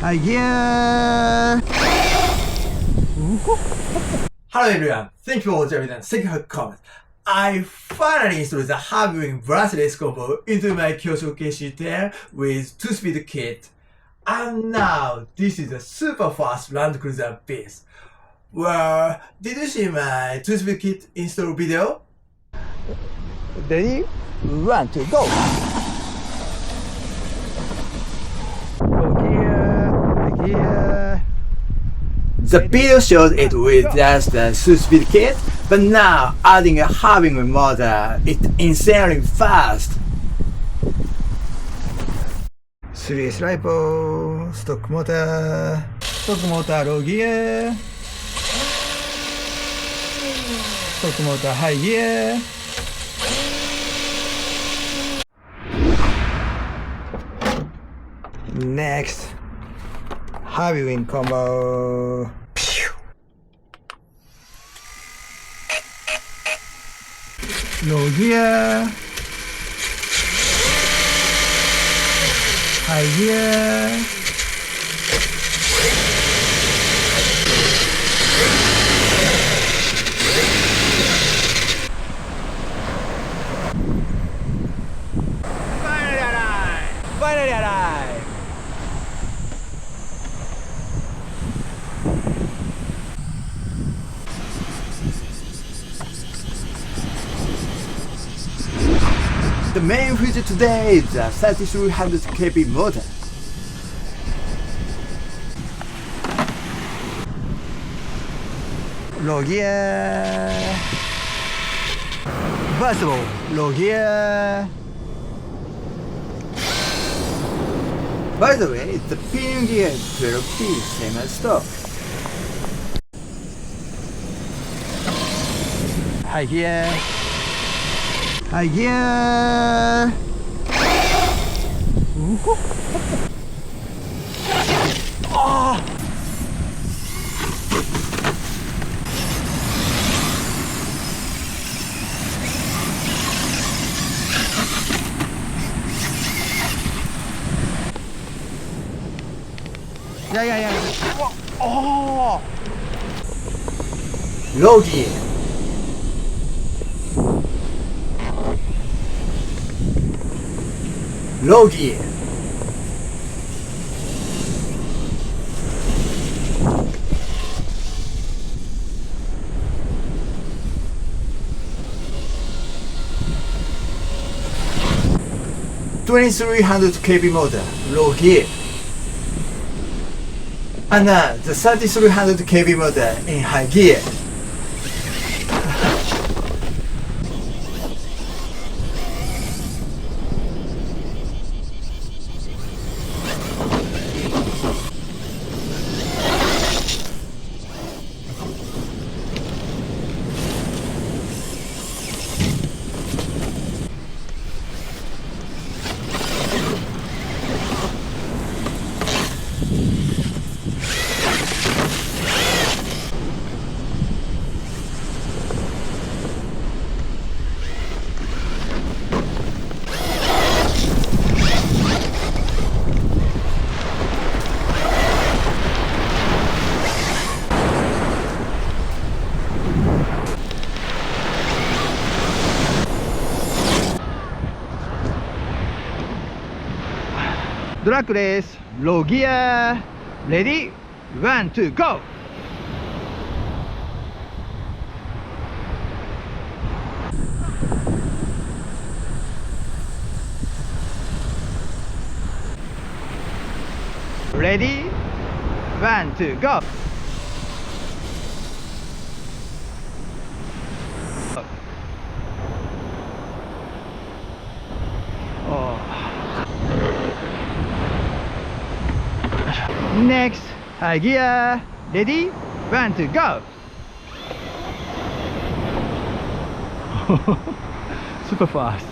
Hi gear. Hello everyone, thank you for watching and thank you for comments. I finally installed the HobbyWing Brushless combo into my Kyosho KC10 with 2-speed kit. And now, this is a super fast Land Cruiser piece. Well, did you see my 2-speed kit install video? Ready? 1, 2, go. Low gear. The video shows it with just a 2-speed kit, but now adding a HobbyWing motor, it's insanely fast. 3S LiPo, stock motor, low gear, stock motor high gear. Next, HobbyWing combo. Low gear, high gear, finally alive. The main feature today is the 3300 kV motor. Low gear. First of all, low gear. By the way, the pin gear is 12P, same as stock. High gear. High gear. Oh. Yeah. Oh. Low gear. Low gear. (2300 kV motor, low gear). And now the 3300 kV motor in high gear. Drag race, low gear. Ready? 1, 2, go. Ready? 1, 2, go. Next, high gear. Ready? 1, 2, go. Super fast.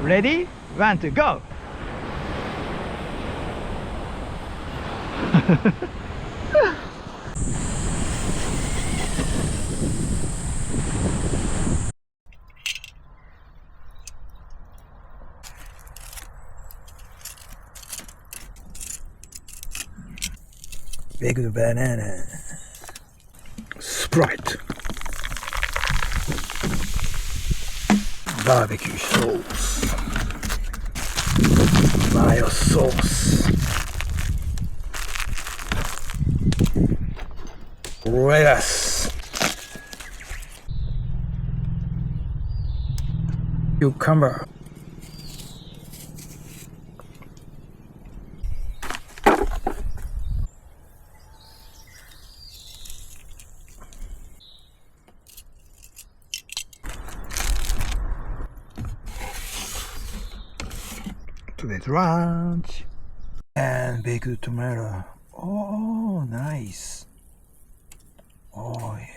Ready? 1, 2, go. baked banana, Sprite, barbecue sauce, mayo sauce, lettuce, cucumber, today's lunch, and baked tomato. Oh, nice. Oh, yeah.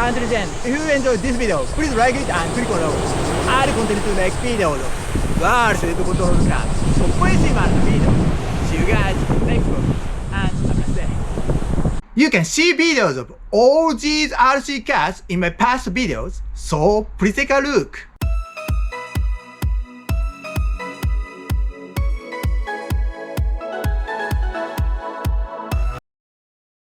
until the end. If you enjoyed this video, please like it and click on the I'll continue to make videos whilst you control the car. So please see my video. See you guys next one and have a nice day. You can see videos of all these RC cars in my past videos, so please take a look.